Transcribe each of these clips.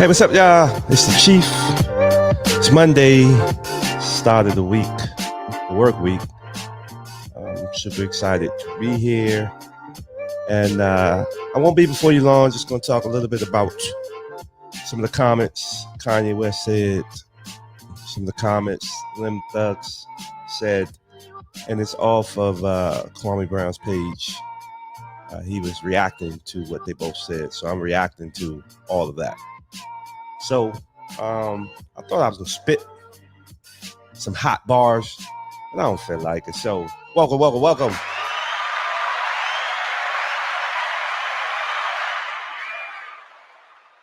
Hey, what's up, y'all? It's the Chief. It's Monday, start of the week, work week. I'm super excited to be here. And I won't be before you long. Just going to talk a little bit about some of the comments Kanye West said, some of the comments Lim Thugs said, and it's off of Kwame Brown's page. He was reacting to what they both said. So I'm reacting to all of that. So I thought I was going to spit some hot bars, but I don't feel like it. So welcome.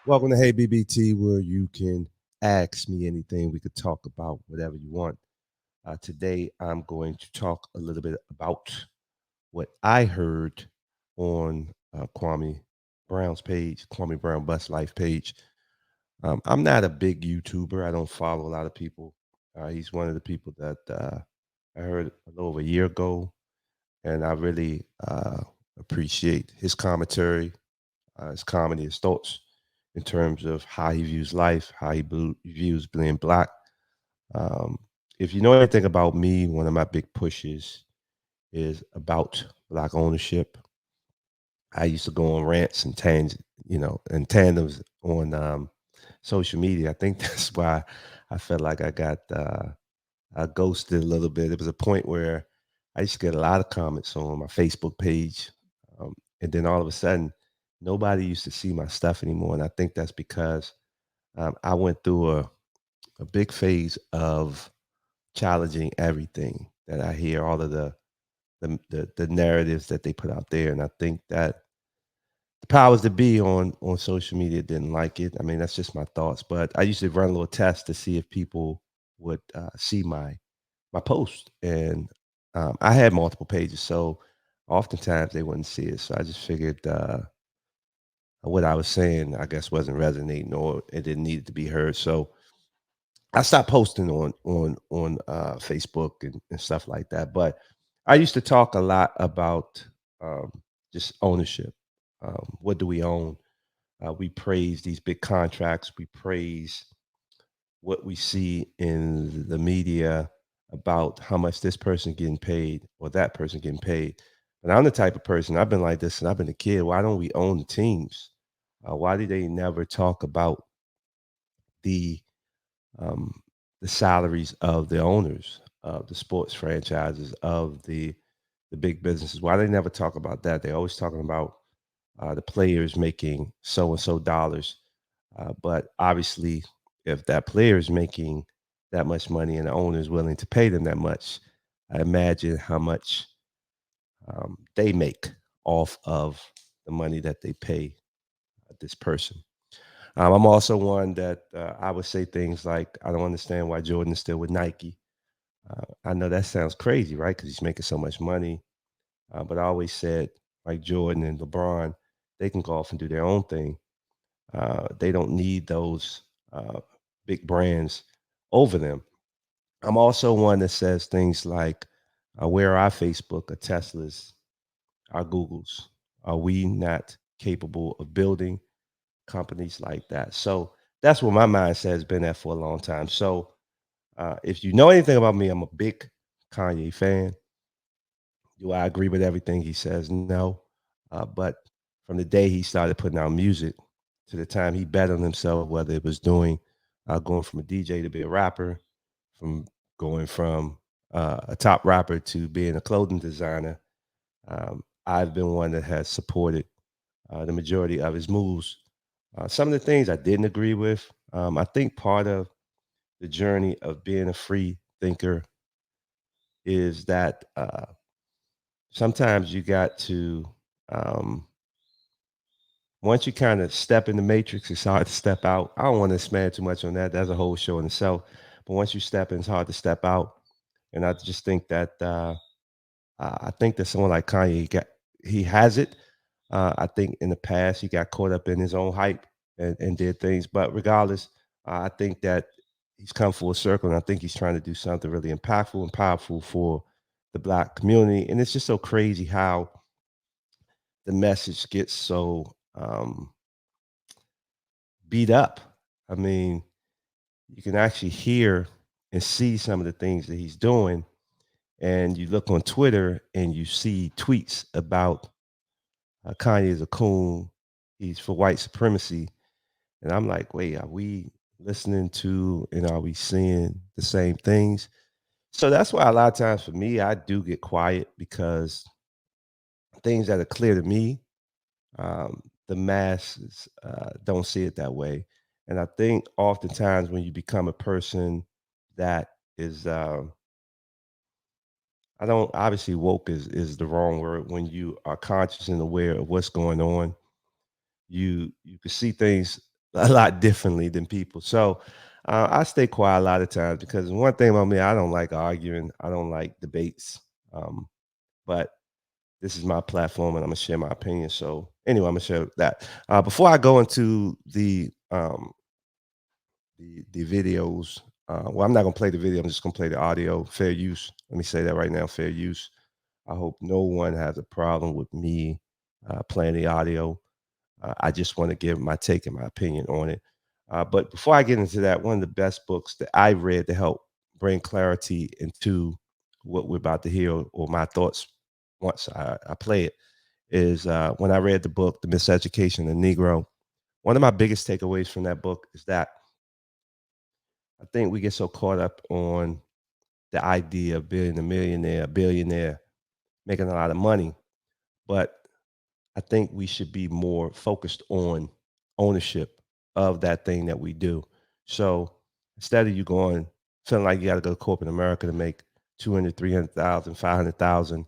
Welcome to Hey BBT, where you can ask me anything. We could talk about whatever you want. Today, I'm going to talk a little bit about what I heard on Kwame Brown's page, Kwame Brown Bus Life page. I'm not a big YouTuber. I don't follow a lot of people. He's one of the people that I heard a little over a year ago, and I really appreciate his commentary, his comedy, his thoughts in terms of how he views life, how he views being black. Um, if you know anything about me, one of my big pushes is about black ownership. I used to go on rants and and tandems on social media. I think that's why I felt like I got ghosted a little bit. It was a point where I used to get a lot of comments on my Facebook page, and then all of a sudden, nobody used to see my stuff anymore. And I think that's because I went through a big phase of challenging everything that I hear, all of the narratives that they put out there, and I think that the powers that be on social media didn't like it. I mean, that's just my thoughts. But I used to run a little test to see if people would see my post, and I had multiple pages, so oftentimes they wouldn't see it. So I just figured what I was saying, I guess, wasn't resonating or it didn't need to be heard. So I stopped posting on Facebook and stuff like that. But I used to talk a lot about um, just ownership. What do we own? We praise these big contracts. We praise what we see in the media about how much this person getting paid or that person getting paid. But I'm the type of person, I've been like this and I've been a kid. Why don't we own the teams? Why do they never talk about the um, the salaries of the owners of the sports franchises of the big businesses? Why they never talk about that? They're always talking about the players making so and so dollars. But obviously, if that player is making that much money and the owner is willing to pay them that much, I imagine how much they make off of the money that they pay this person. I'm also one that I would say things like, I don't understand why Jordan is still with Nike. I know that sounds crazy, right? Because he's making so much money. But I always said, like Jordan and LeBron, they can go off and do their own thing. They don't need those big brands over them. I'm also one that says things like, where are our Facebook, our Teslas, our Googles? Are we not capable of building companies like that? So that's where my mindset has been at for a long time. So if you know anything about me, I'm a big Kanye fan. Do I agree with everything he says? No. But from the day he started putting out music to the time he bet on himself, whether it was doing going from a DJ to be a rapper, from going from a top rapper to being a clothing designer, I've been one that has supported the majority of his moves. Some of the things I didn't agree with, I think part of the journey of being a free thinker is that sometimes you got to um, once you kind of step in the matrix, it's hard to step out. I don't want to expand too much on that. That's a whole show in itself. But once you step in, it's hard to step out. And I just think that I think that someone like Kanye, he has it. I think in the past he got caught up in his own hype and did things. But regardless, I think that he's come full circle, and I think he's trying to do something really impactful and powerful for the black community. And it's just so crazy how the message gets so beat up I mean, you can actually hear and see some of the things that he's doing. And you look on Twitter and you see tweets about Kanye is a coon. He's for white supremacy. And I'm like, wait, are we listening to and are we seeing the same things? So that's why a lot of times for me, I do get quiet because things that are clear to me, the masses don't see it that way. And I think oftentimes when you become a person that is, I don't obviously woke is the wrong word. When you are conscious and aware of what's going on, you can see things a lot differently than people. So I stay quiet a lot of times because one thing about me, I don't like arguing. I don't like debates. But this is my platform, and I'm gonna share my opinion. So anyway, I'm gonna share that. Before I go into the videos, well, I'm not gonna play the video. I'm just gonna play the audio. Fair use. Let me say that right now. Fair use. I hope no one has a problem with me playing the audio. I just want to give my take and my opinion on it. But before I get into that, one of the best books that I read to help bring clarity into what we're about to hear or my thoughts once I play it is when I read the book, The Miseducation of the Negro. One of my biggest takeaways from that book is that I think we get so caught up on the idea of being a millionaire, a billionaire, making a lot of money. But I think we should be more focused on ownership of that thing that we do. So instead of you going, feeling like you got to go to corporate America to make 200, 300,000, 500,000,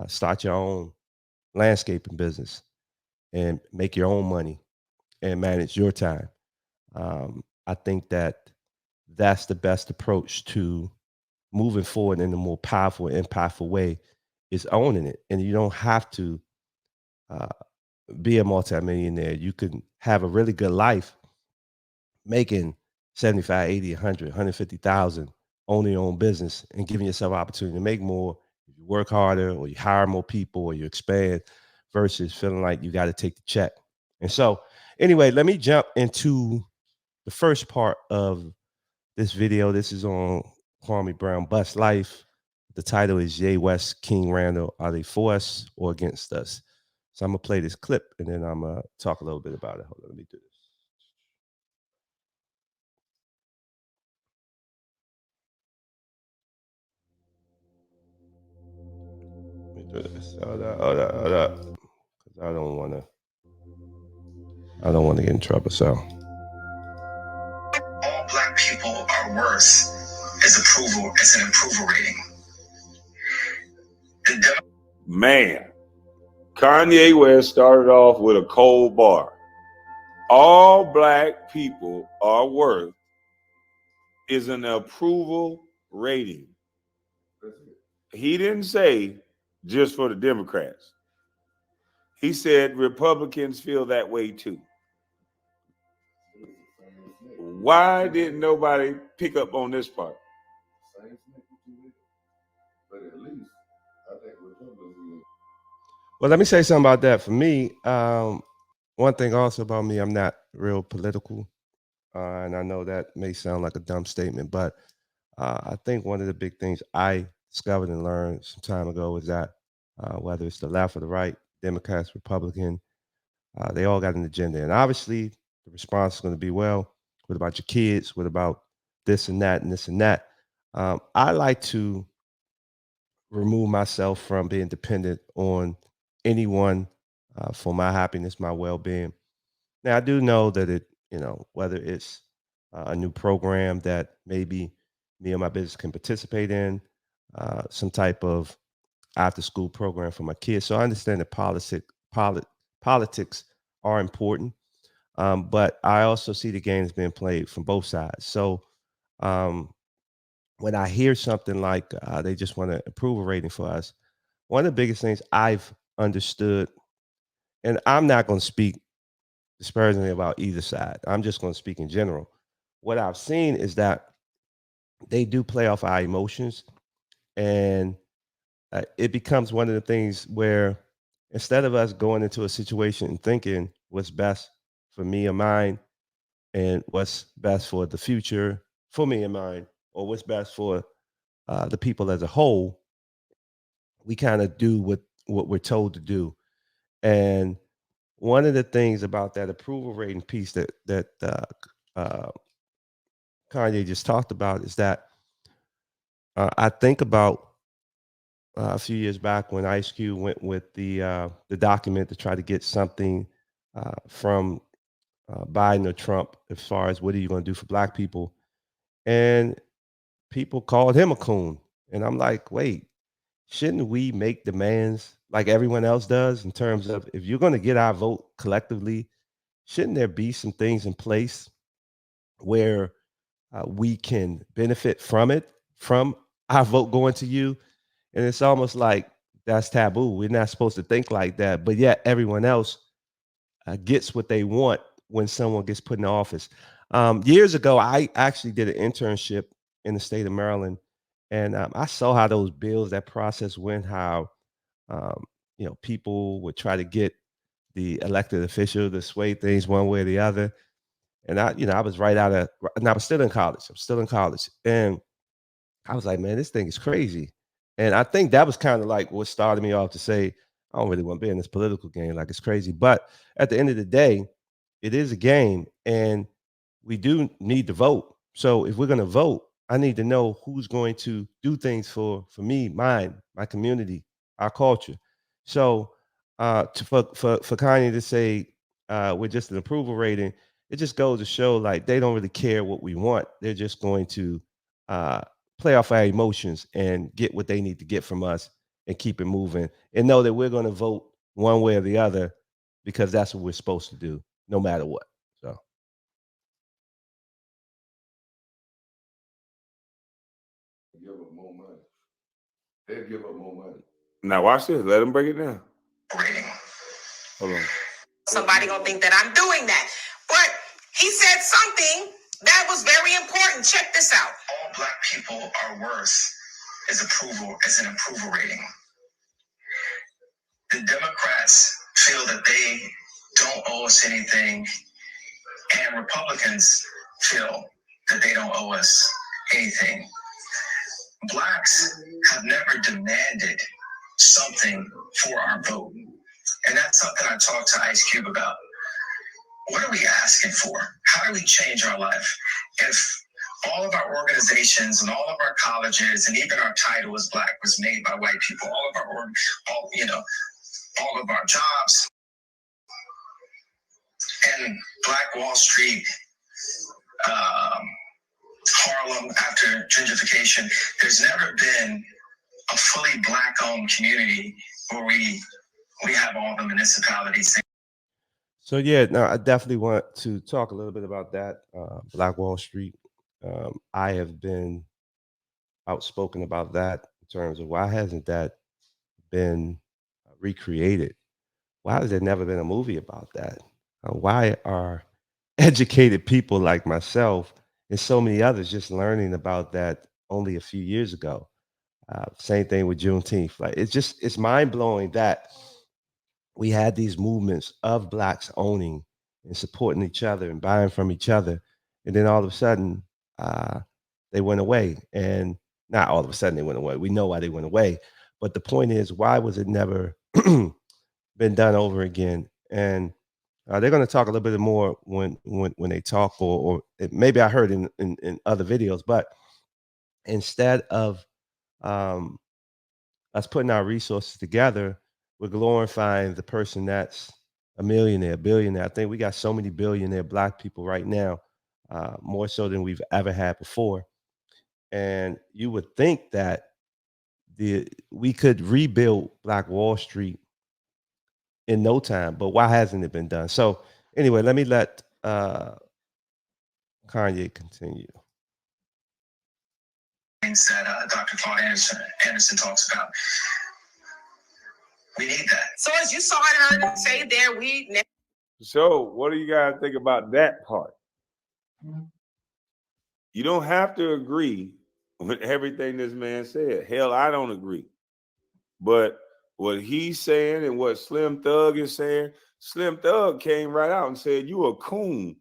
start your own landscaping business and make your own money and manage your time. I think that that's the best approach to moving forward in a more powerful, impactful way is owning it. And you don't have to uh, be a multimillionaire. You can have a really good life making 75, 80, 100, 150,000, owning your own business and giving yourself opportunity to make more if you work harder or you hire more people or you expand versus feeling like you got to take the check. And so anyway, let me jump into the first part of this video. This is on Kwame Brown, Bust Life. The title is Jay West, King Randall. Are they for us or against us? So I'm going to play this clip and then I'm going to talk a little bit about it. Hold on, let me do this. Let me do this. Hold up. Because I don't want to get in trouble. So all black people are worth is approval. It's an approval rating. Man, Kanye West started off with a cold bar. All black people are worth is an approval rating. He didn't say just for the Democrats. He said Republicans feel that way too. Why didn't nobody pick up on this part? well, let me say something about that. For me, one thing also about me, I'm not real political. And I know that may sound like a dumb statement, but I think one of the big things I discovered and learned some time ago is that whether it's the left or the right, Democrats, Republican, they all got an agenda. And obviously, the response is going to be, well, what about your kids? What about this and that and this and that? I like to remove myself from being dependent on anyone for my happiness, my well being. Now, I do know that whether it's a new program that maybe me and my business can participate in, some type of after school program for my kids. So I understand that politics are important, but I also see the games being played from both sides. So um, when I hear something like they just want to approve a rating for us, one of the biggest things I've understood, and I'm not going to speak disparagingly about either side. I'm just going to speak in general. What I've seen is that they do play off our emotions, and it becomes one of the things where instead of us going into a situation and thinking what's best for me or mine, and what's best for the future for me and mine, or what's best for the people as a whole, we kind of do what we're told to do. And one of the things about that approval rating piece that Kanye just talked about is that I think about a few years back when Ice Cube went with the document to try to get something from Biden or Trump as far as what are you going to do for Black people, and people called him a coon, and I'm like, wait, shouldn't we make demands like everyone else does in terms of if you're going to get our vote collectively, shouldn't there be some things in place where we can benefit from it, from our vote going to you? And it's almost like that's taboo. We're not supposed to think like that, but yet everyone else gets what they want when someone gets put in office. Years ago, I actually did an internship in the state of Maryland, and I saw how those bills, that process went. How um, people would try to get the elected official to sway things one way or the other. And I was right out of, and I was still in college. I'm still in college, and I was like, man, this thing is crazy. And I think that was kind of like what started me off to say, I don't really want to be in this political game. Like, it's crazy. But at the end of the day, it is a game, and we do need to vote. So if we're going to vote, I need to know who's going to do things for me, mine, my community, our culture. So for Kanye to say we're just an approval rating, it just goes to show like they don't really care what we want. They're just going to uh, play off our emotions and get what they need to get from us and keep it moving and know that we're going to vote one way or the other because that's what we're supposed to do no matter what. So Give up more money. They'll give up more money. Now watch this. Let them break it down. Rating. Hold on. Somebody gonna think that I'm doing that. But he said something that was very important. Check this out. All Black people are worth is an approval rating. The Democrats feel that they don't owe us anything, and Republicans feel that they don't owe us anything. Blacks have never demanded something for our vote. And that's something I talked to Ice Cube about. What are we asking for? How do we change our life? If all of our organizations and all of our colleges and even our title as Black was made by white people, all of our jobs and Black Wall Street, Harlem after gentrification, there's never been a fully Black-owned community where we have all the municipalities. so yeah, no, I definitely want to talk a little bit about that. Black Wall Street. I have been outspoken about that in terms of why hasn't that been recreated? Why has there never been a movie about that? Why are educated people like myself and so many others just learning about that only a few years ago? Same thing with Juneteenth. Like it's mind blowing that we had these movements of blacks owning and supporting each other and buying from each other, and then all of a sudden uh, they went away. And not all of a sudden they went away. We know why they went away, but the point is, why was it never been done over again? And they're going to talk a little bit more when they talk, maybe I heard in other videos. But instead of um, us putting our resources together, we're glorifying the person that's a millionaire, billionaire. I think we got so many billionaire black people right now, more so than we've ever had before. And you would think that we could rebuild Black Wall Street in no time, but why hasn't it been done? So anyway, let me let Kanye continue. Things that Dr. Claude Anderson talks about. We need that. So as you saw and heard him say there, So what do you guys think about that part? You don't have to agree with everything this man said. Hell, I don't agree. But what he's saying and what Slim Thug is saying, Slim Thug came right out and said, "You a coon.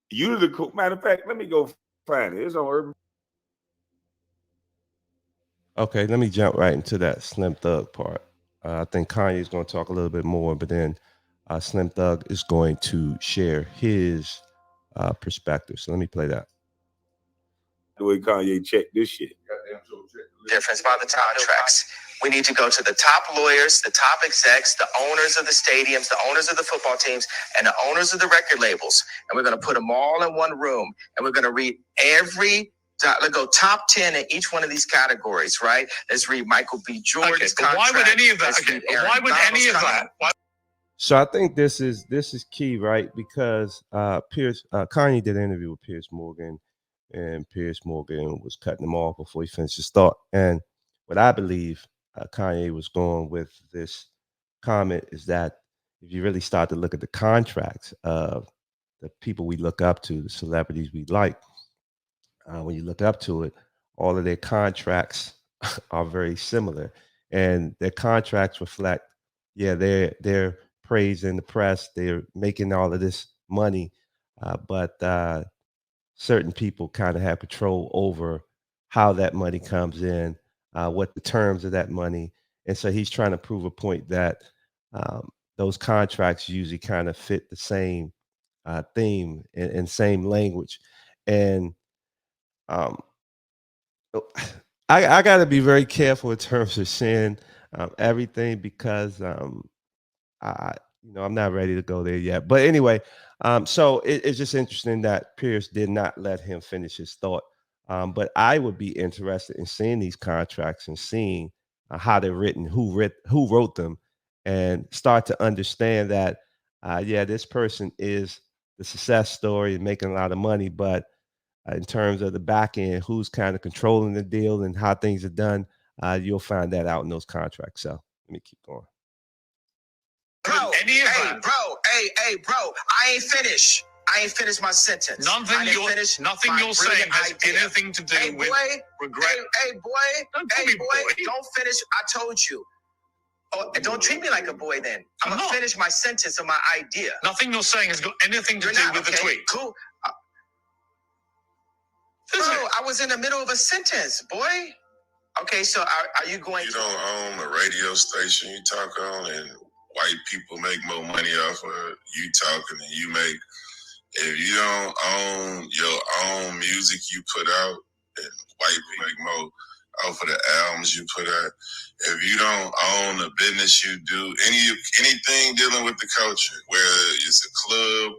You the cool. Matter of fact, let me go find it. It's on Urban. Okay, let me jump right into that Slim Thug part. I think Kanye is going to talk a little bit more, but then Slim Thug is going to share his perspective. So let me play that. The way Kanye checked this shit. Difference by the contracts. We need to go to the top lawyers, the top execs, the owners of the stadiums, the owners of the football teams, and the owners of the record labels. And we're going to put them all in one room. And we're going to read let's go top 10 in each one of these categories, right? Let's read Michael B. Jordan's contract. Why would any of that? Why would any of that? So I think this is key, right? Because Kanye did an interview with Piers Morgan, and Piers Morgan was cutting him off before he finished his thought. And what I believe Kanye was going with this comment is that if you really start to look at the contracts of the people we look up to, the celebrities we like, when you look up to it, all of their contracts are very similar, and their contracts reflect, yeah, they're praised in the press, they're making all of this money, but certain people kind of have control over how that money comes in, what the terms of that money, and so he's trying to prove a point that those contracts usually kind of fit the same theme and same language, and um, I got to be very careful in terms of saying everything because I I'm not ready to go there yet. But anyway, so it's just interesting that Pierce did not let him finish his thought. But I would be interested in seeing these contracts and seeing how they're written, who wrote them, and start to understand that yeah, this person is the success story and making a lot of money, but in terms of the back end, who's kind of controlling the deal and how things are done, you'll find that out in those contracts. So let me keep going. Bro, I ain't finished. I ain't finished my sentence. Nothing you're saying has anything to do with regret. Hey, boy. Don't finish. I told you. Oh, don't treat me like a boy then. I'm going to finish my sentence of my idea. Nothing you're saying has got anything to do with the tweet. Cool. Bro, I was in the middle of a sentence, boy. Okay, so are you going You don't own a radio station you talk on, and white people make more money off of you talking than you make. If you don't own your own music you put out, and white people make more off of the albums you put out. If you don't own the business you do, anything dealing with the culture, whether it's a club,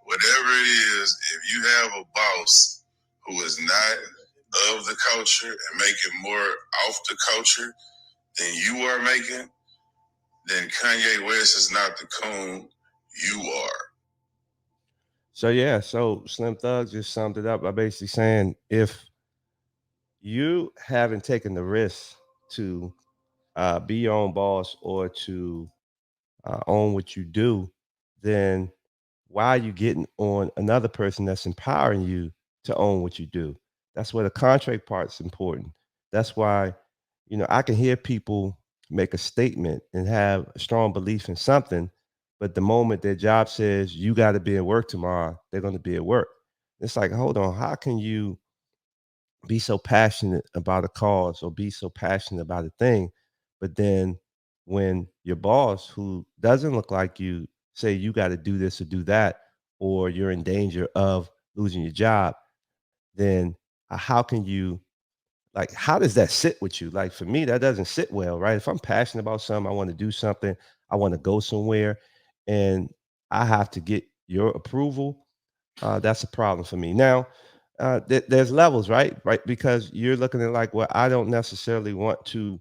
whatever it is, if you have a boss who is not of the culture and making more off the culture than you are making, then Kanye West is not the coon, you are. So yeah, so Slim Thug just summed it up by basically saying if you haven't taken the risk to be your own boss or to own what you do, then why are you getting on another person that's empowering you to own what you do? That's where the contract part's important. That's why, I can hear people make a statement and have a strong belief in something, but the moment their job says you got to be at work tomorrow, they're going to be at work. It's like, hold on, how can you be so passionate about a cause or be so passionate about a thing, but then when your boss who doesn't look like you say you got to do this or do that, or you're in danger of losing your job, then how can you, like, how does that sit with you? Like, for me, that doesn't sit well, right? If I'm passionate about something, I want to do something, I want to go somewhere, and I have to get your approval, that's a problem for me. Now, there's levels, right? Right, because you're looking at like, well, I don't necessarily want to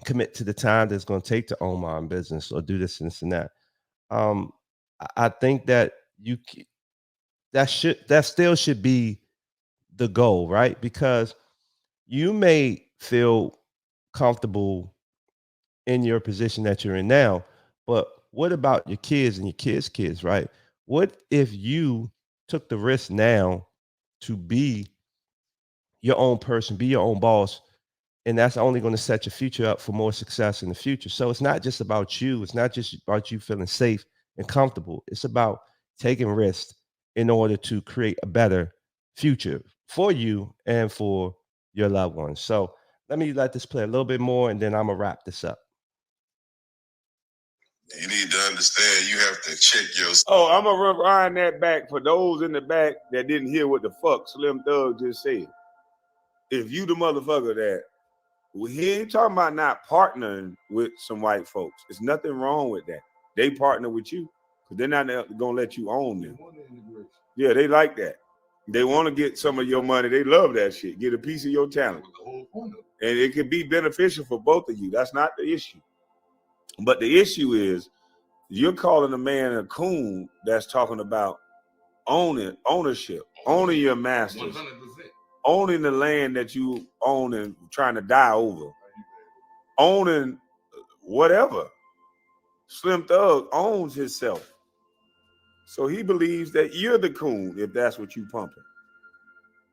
commit to the time that's going to take to own my own business or do this and this and that. Um, I think that that still should be the goal, right? Because you may feel comfortable in your position that you're in now, but what about your kids and your kids, right? What if you took the risk now to be your own person, be your own boss, and that's only going to set your future up for more success in the future. So it's not just about you. It's not just about you feeling safe and comfortable. It's about taking risks in order to create a better future for you and for your loved ones. So let this play a little bit more, and then I'm gonna wrap this up. You need to understand you have to check your. Oh, I'm gonna rewind that back for those in the back that didn't hear what the fuck Slim Thug just said. If you the motherfucker that he ain't talking about not partnering with some white folks. There's nothing wrong with that. They partner with you because they're not gonna let you own them. Yeah, they like that. They want to get some of your money. They love that shit. Get a piece of your talent. And it can be beneficial for both of you. That's not the issue. But the issue is you're calling a man a coon that's talking about ownership, owning your masters, 100%. Owning the land that you own and trying to die over, owning whatever. Slim Thug owns himself. So he believes that you're the coon if that's what you pumping.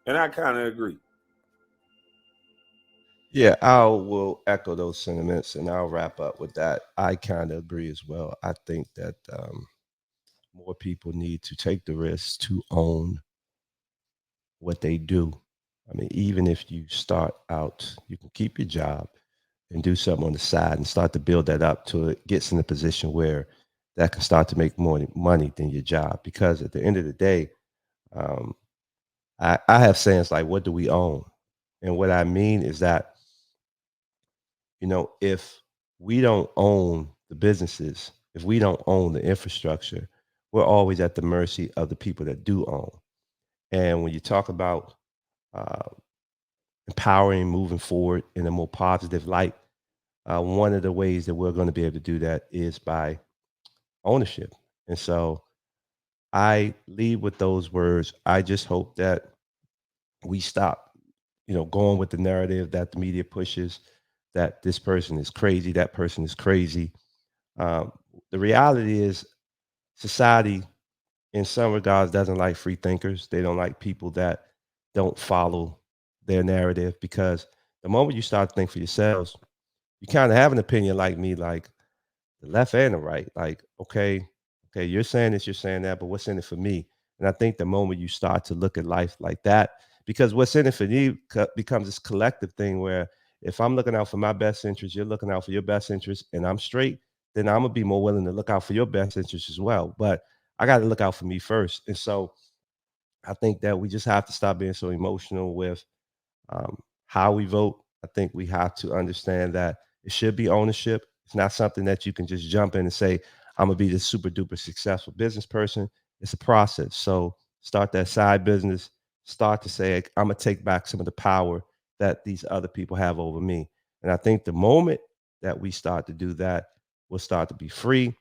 And I kind of agree. Yeah, I will echo those sentiments, and I'll wrap up with that. I kind of agree as well. I think that more people need to take the risk to own what they do. I mean, even if you start out, you can keep your job and do something on the side and start to build that up till it gets in a position where that can start to make more money than your job. Because at the end of the day, um, I have sayings like, what do we own? And what I mean is that, if we don't own the businesses, if we don't own the infrastructure, we're always at the mercy of the people that do own. And when you talk about uh, empowering, moving forward in a more positive light, one of the ways that we're going to be able to do that is by ownership. And so I leave with those words. I just hope that we stop, going with the narrative that the media pushes, that this person is crazy, that person is crazy. Um, the reality is, society, in some regards, doesn't like free thinkers. They don't like people that don't follow their narrative, because the moment you start to think for yourselves, you kind of have an opinion like me, like the left and the right. Like, okay, you're saying this, you're saying that, but what's in it for me? And I think the moment you start to look at life like that, because what's in it for me becomes this collective thing where if I'm looking out for my best interest, you're looking out for your best interest, and I'm straight, then I'm gonna be more willing to look out for your best interest as well. But I got to look out for me first. And so I think that we just have to stop being so emotional with how we vote. I think we have to understand that it should be ownership. It's not something that you can just jump in and say, I'm gonna be this super duper successful business person. It's a process. So start that side business, start to say, I'm gonna take back some of the power that these other people have over me. And I think the moment that we start to do that, we'll start to be free,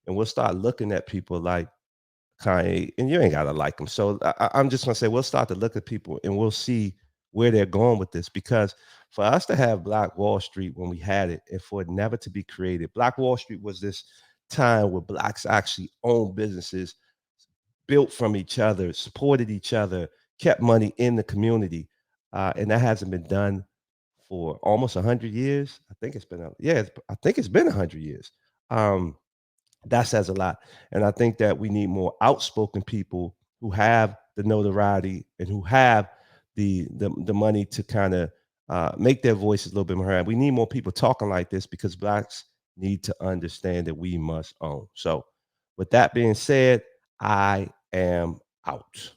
and we'll start looking at people like Kanye, and you ain't gotta like them. So I'm just gonna say we'll start to look at people and we'll see where they're going with this. Because for us to have Black Wall Street when we had it, and for it never to be created, Black Wall Street was this time where blacks actually owned businesses, built from each other, supported each other, kept money in the community, and that hasn't been done for almost 100 years. I think it's been, I think it's been 100 years. Um, that says a lot. And I think that we need more outspoken people who have the notoriety and who have the money to kind of make their voices a little bit more heard. We need more people talking like this, because blacks need to understand that we must own. So with that being said, I am out.